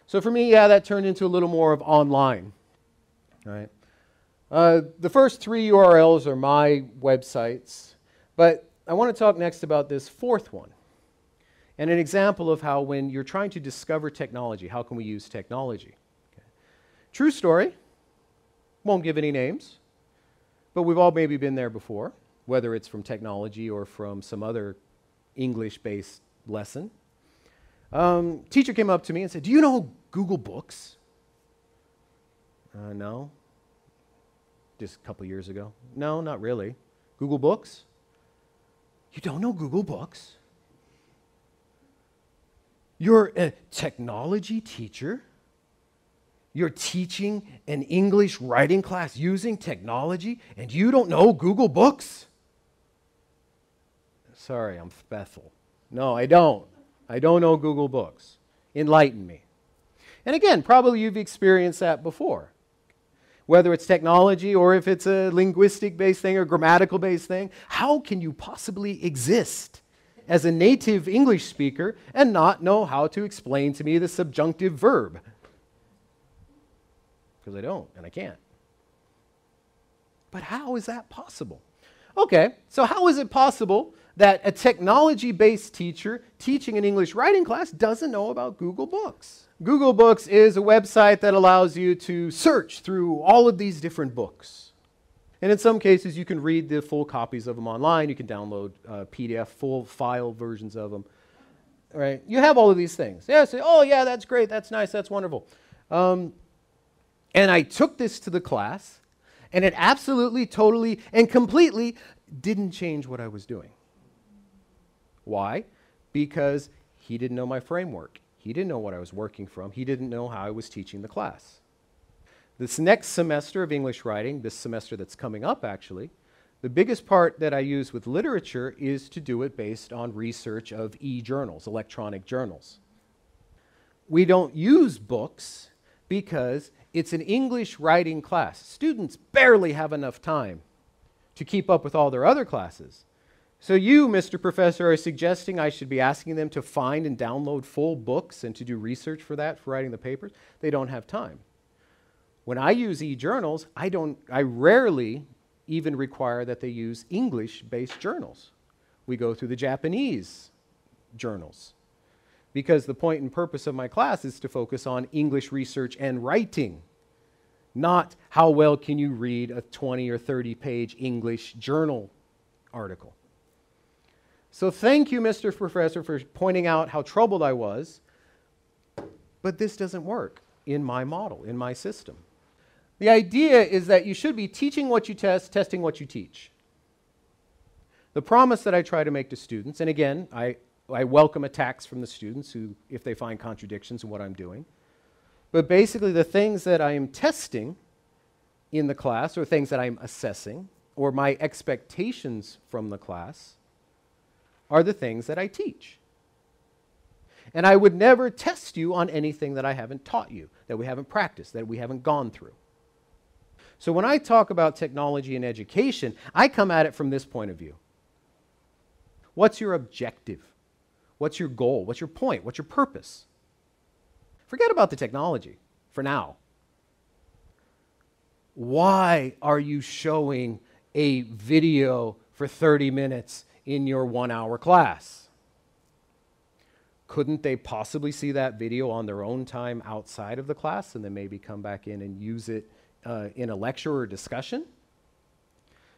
So for me, yeah, that turned into a little more of online. All right. The first 3 URLs are my websites, but I want to talk next about this fourth one. And an example of how when you're trying to discover technology, how can we use technology? Okay. True story, won't give any names, but we've all maybe been there before, whether it's from technology or from some other English-based lesson. Teacher came up to me and said, "Do you know Google Books?" No. Just a couple years ago. No, not really. Google Books? You don't know Google Books? You're a technology teacher? You're teaching an English writing class using technology, and you don't know Google Books? Sorry, I'm Bethel. No, I don't. I don't know Google Books. Enlighten me. And again, probably you've experienced that before. Whether it's technology or if it's a linguistic-based thing or grammatical-based thing, how can you possibly exist as a native English speaker and not know how to explain to me the subjunctive verb? Because I don't, and I can't. But how is that possible? Okay, so how is it possible that a technology-based teacher teaching an English writing class doesn't know about Google Books? Google Books is a website that allows you to search through all of these different books. And in some cases, you can read the full copies of them online. You can download PDF, full file versions of them. All right? You have all of these things. Yeah, say, oh, yeah, that's great, that's nice, that's wonderful. And I took this to the class, and it absolutely, totally, and completely didn't change what I was doing. Why? Because he didn't know my framework. He didn't know what I was working from. He didn't know how I was teaching the class. This next semester of English writing, this semester that's coming up actually, the biggest part that I use with literature is to do it based on research of e-journals, electronic journals. We don't use books because it's an English writing class. Students barely have enough time to keep up with all their other classes. So you, Mr. Professor, are suggesting I should be asking them to find and download full books and to do research for that, for writing the papers? They don't have time. When I use e-journals, I rarely even require that they use English-based journals. We go through the Japanese journals because the point and purpose of my class is to focus on English research and writing, not how well can you read a 20 or 30-page English journal article. So thank you, Mr. Professor, for pointing out how troubled I was, but this doesn't work in my model, in my system. The idea is that you should be teaching what you test, testing what you teach. The promise that I try to make to students, and again, I welcome attacks from the students who, if they find contradictions in what I'm doing, but basically the things that I am testing in the class or things that I'm assessing or my expectations from the class are the things that I teach. And I would never test you on anything that I haven't taught you, that we haven't practiced, that we haven't gone through. So when I talk about technology and education, I come at it from this point of view. What's your objective? What's your goal? What's your point? What's your purpose? Forget about the technology for now. Why are you showing a video for 30 minutes in your 1-hour class? Couldn't they possibly see that video on their own time outside of the class and then maybe come back in and use it in a lecture or discussion?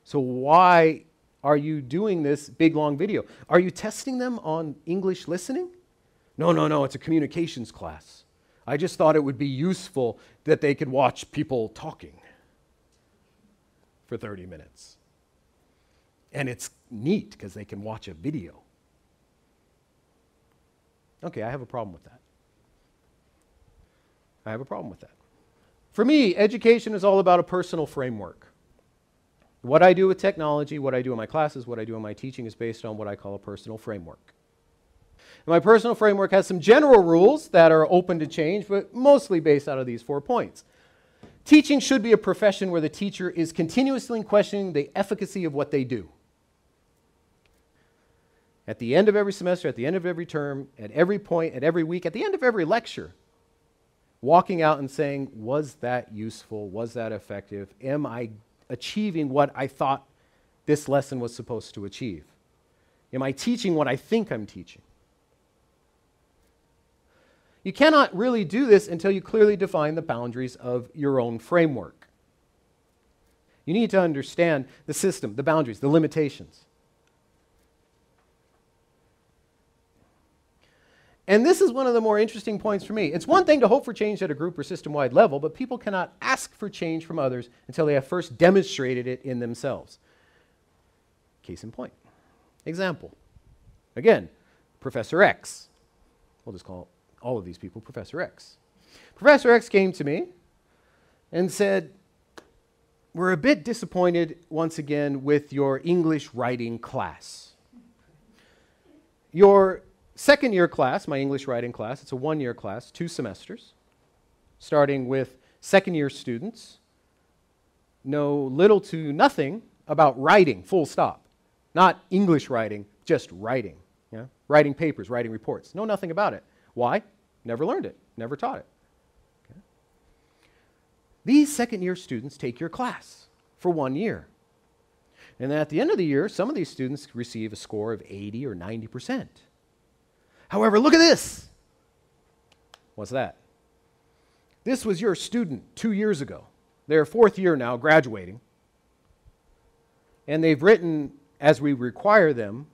So why are you doing this big long video? Are you testing them on English listening? No, it's a communications class. I just thought it would be useful that they could watch people talking for 30 minutes. And it's neat because they can watch a video. Okay, I have a problem with that. I have a problem with that. For me, education is all about a personal framework. What I do with technology, what I do in my classes, what I do in my teaching is based on what I call a personal framework. And my personal framework has some general rules that are open to change, but mostly based out of these 4 points. Teaching should be a profession where the teacher is continuously questioning the efficacy of what they do. At the end of every semester, at the end of every term, at every point, at every week, at the end of every lecture, walking out and saying, was that useful? Was that effective? Am I achieving what I thought this lesson was supposed to achieve? Am I teaching what I think I'm teaching? You cannot really do this until you clearly define the boundaries of your own framework. You need to understand the system, the boundaries, the limitations. And this is one of the more interesting points for me. It's one thing to hope for change at a group or system-wide level, but people cannot ask for change from others until they have first demonstrated it in themselves. Case in point. Example. Again, Professor X. We'll just call all of these people Professor X. Professor X came to me and said, we're a bit disappointed once again with your English writing class. Your second year class, my English writing class, it's a 1-year class, 2 semesters, starting with second year students, know little to nothing about writing, full stop. Not English writing, just writing. Yeah? Writing papers, writing reports. Know nothing about it. Why? Never learned it, never taught it. Okay? These second year students take your class for 1 year. And then at the end of the year, some of these students receive a score of 80 or 90%. However, look at this. What's that? This was your student 2 years ago. They're 4th year now, graduating. And they've written, as we require them,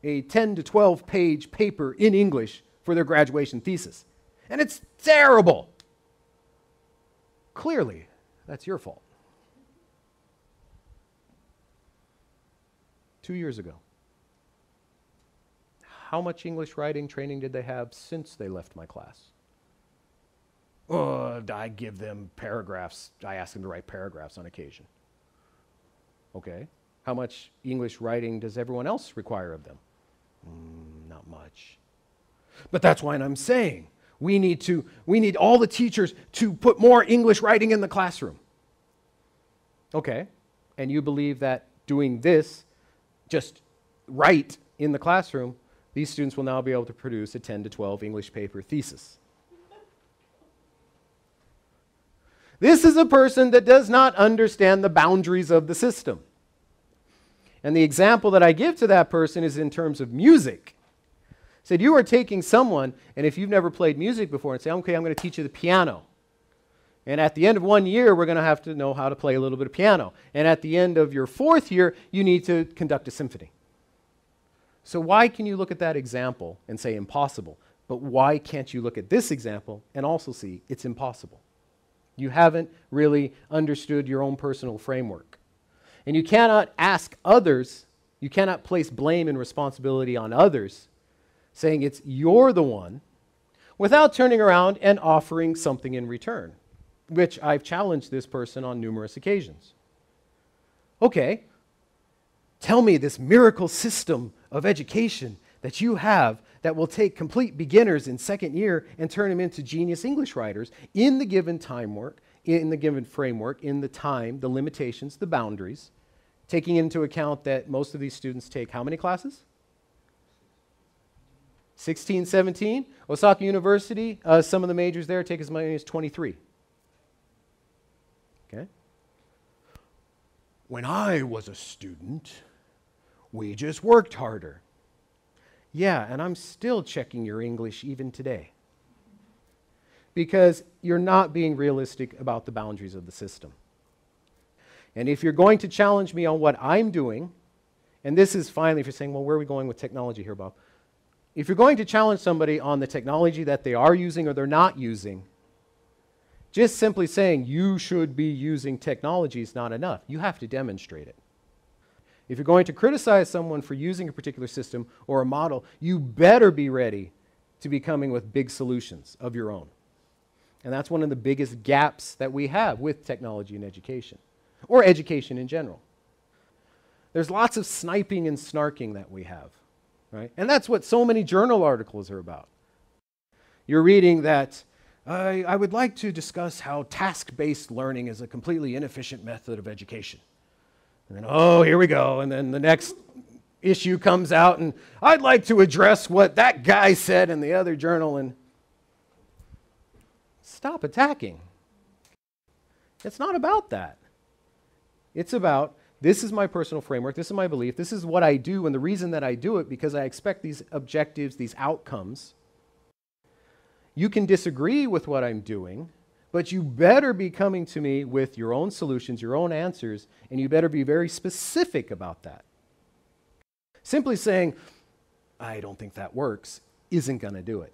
a 10 to 12 page paper in English for their graduation thesis. And it's terrible. Clearly, that's your fault. 2 years ago. How much English writing training did they have since they left my class? I give them paragraphs. I ask them to write paragraphs on occasion. Okay. How much English writing does everyone else require of them? Not much. But that's why I'm saying we need all the teachers to put more English writing in the classroom. Okay. And you believe that doing this, just write in the classroom, these students will now be able to produce a 10 to 12 English paper thesis. This is a person that does not understand the boundaries of the system. And the example that I give to that person is in terms of music. I said, you are taking someone, and if you've never played music before, and say, okay, I'm going to teach you the piano. And at the end of 1 year, we're going to have to know how to play a little bit of piano. And at the end of your 4th year, you need to conduct a symphony. So why can you look at that example and say impossible? But why can't you look at this example and also see it's impossible? You haven't really understood your own personal framework. And you cannot ask others, you cannot place blame and responsibility on others, saying it's you're the one, without turning around and offering something in return, which I've challenged this person on numerous occasions. Okay, tell me this miracle system of education that you have that will take complete beginners in 2nd year and turn them into genius English writers in the given time work, in the given framework, in the time, the limitations, the boundaries, taking into account that most of these students take how many classes? 16, 17. Osaka University, some of the majors there take as many as 23. Okay? When I was a student, we just worked harder. Yeah, and I'm still checking your English even today. Because you're not being realistic about the boundaries of the system. And if you're going to challenge me on what I'm doing, and this is finally, if you're saying, well, where are we going with technology here, Bob? If you're going to challenge somebody on the technology that they are using or they're not using, just simply saying you should be using technology is not enough. You have to demonstrate it. If you're going to criticize someone for using a particular system or a model, you better be ready to be coming with big solutions of your own. And that's one of the biggest gaps that we have with technology in education, or education in general. There's lots of sniping and snarking that we have, right? And that's what so many journal articles are about. You're reading that, I would like to discuss how task-based learning is a completely inefficient method of education. And then, oh, here we go. And then the next issue comes out, and I'd like to address what that guy said in the other journal. And stop attacking. It's not about that. It's about, this is my personal framework, this is my belief, this is what I do, and the reason that I do it because I expect these objectives, these outcomes. You can disagree with what I'm doing, but you better be coming to me with your own solutions, your own answers, and you better be very specific about that. Simply saying, I don't think that works, isn't going to do it.